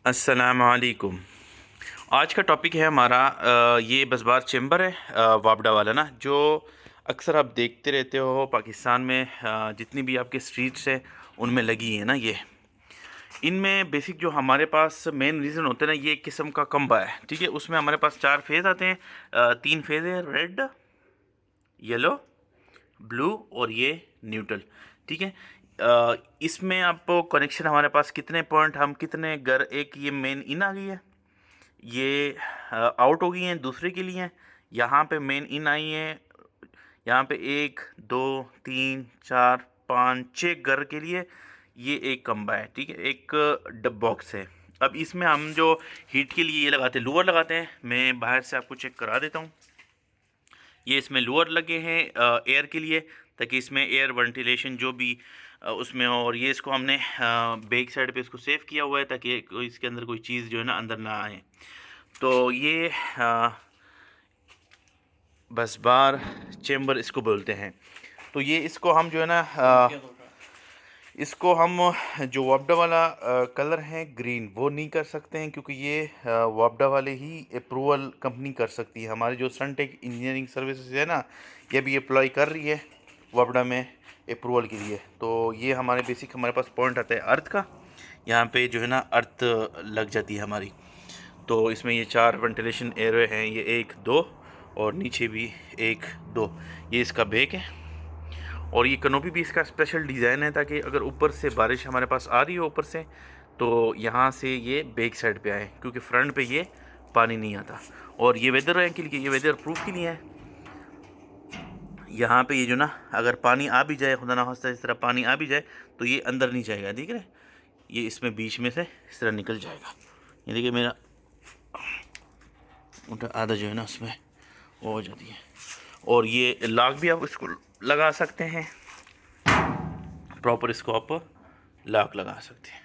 अस्सलामुअलैकुम। आज का टॉपिक है हमारा ये बस बार चेम्बर है वापडा वाला ना, जो अक्सर आप देखते रहते हो पाकिस्तान में। जितनी भी आपके स्ट्रीट्स है उनमें लगी है ना ये। इनमें बेसिक जो हमारे पास मेन रीज़न होता है ना, ये एक किस्म का कम्बा है, ठीक है। उसमें हमारे पास 4 फेज़ आते हैं, 3 फेज़ है, रेड, येलो, ब्लू और ये न्यूट्रल, ठीक है। इसमें आपको कनेक्शन हमारे पास कितने पॉइंट, हम कितने घर, एक ये मेन इन आ गई है, ये आउट हो गई हैं दूसरे के लिए। यहाँ पे मेन इन आई है, यहाँ पे 1 2 3 4 5 6 घर के लिए ये एक खंबा है, ठीक है, एक डब बॉक्स है। अब इसमें हम जो हीट के लिए ये लगाते हैं, लोअर लगाते हैं। मैं बाहर से आपको चेक करा देता हूँ। ये इसमें लोअर लगे हैं एयर के लिए, ताकि इसमें एयर वेंटिलेशन जो भी उसमें हो। और ये इसको हमने बैक साइड पे इसको सेव किया हुआ है, ताकि इसके अंदर कोई चीज़ जो है ना अंदर ना आए। तो ये बस बार चेम्बर इसको बोलते हैं। तो ये इसको हम जो है ना इसको हम जो वापडा वाला कलर है ग्रीन, वो नहीं कर सकते हैं, क्योंकि ये वापडा वाले ही अप्रूवल कंपनी कर सकती है। हमारी जो सनटेक इंजीनियरिंग सर्विसेज है ना, ये भी अप्लाई कर रही है वापडा में अप्रूवल के लिए। तो ये हमारे बेसिक हमारे पास पॉइंट आता है अर्थ का, यहाँ पे जो है ना अर्थ लग जाती है हमारी। तो इसमें ये 4 वेंटिलेशन एयरवे हैं, ये 1 2 और नीचे भी 1 2। ये इसका बेक है, और ये कनोपी भी इसका स्पेशल डिज़ाइन है, ताकि अगर ऊपर से बारिश हमारे पास आ रही हो ऊपर से, तो यहाँ से ये बैक साइड पे आए, क्योंकि फ्रंट पे ये पानी नहीं आता। और ये वेदर के लिए, ये वेदर प्रूफ के लिए है। यहाँ पे ये जो ना, अगर पानी आ भी जाए, खुदा ना खास्ता इस तरह पानी आ भी जाए, तो ये अंदर नहीं जाएगा, ठीक है। ये इसमें बीच में से इस तरह निकल जाएगा। ये देखिए मेरा आधा जो है ना उसमें वो हो जाती है। और ये लॉक भी आप इसको लगा सकते हैं, प्रॉपर इसको आप लॉक लगा सकते हैं।